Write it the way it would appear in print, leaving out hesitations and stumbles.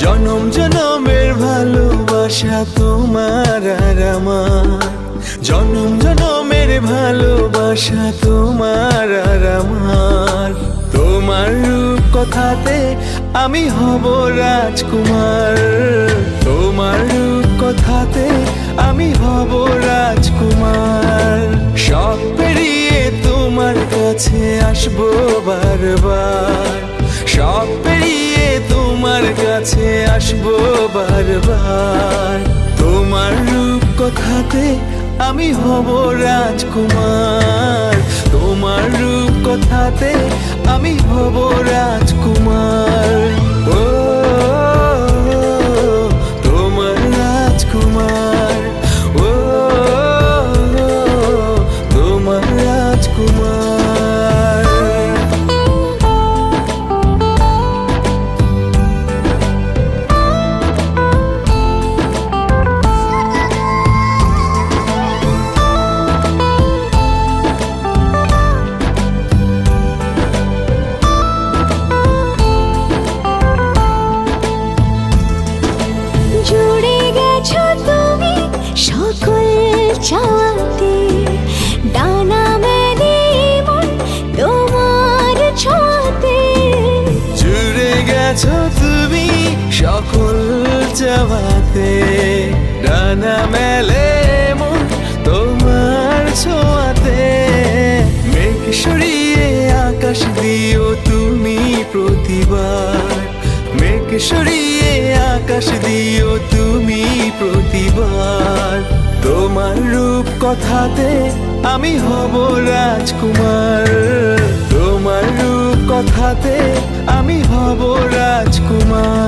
জনম জনমের ভালোবাসা তোমার আর আমার, জনম জনমের ভালোবাসা তোমার আর আমার। তোমার রূপ কথাতে আমি হব রাজকুমার, তোমার রূপ কথাতে আমি হব রাজকুমার। সব পেরিয়ে তোমার কাছে আসবো বারবার, সব পেরিয়ে তোমার কাছে আসবো বারবার। তোমার রূপ কথাতে আমি হব রাজকুমার, তোমার রূপ কথাতে আমি হব রাজকুমার। ও তোমার রাজকুমার, ও তোমার রাজকুমার। জুড়ে গেছো তুমি সকল চাওয়াতে, ডানা মেলে মন তোমার ছোঁয়াতে। জুড়ে গেছো তুমি সকল চাওয়াতে, ডানা মেলে মন তোমার ছোঁয়াতে। মেঘ সরিয়ে আকাশ দিও তুমি প্রতিবার, মেঘ সরিয়ে আকাশ দিও তুমি প্রতিবার। তোমার রূপ কথাতে আমি হব রাজকুমার, তোমার রূপ কথাতে আমি হব রাজকুমার।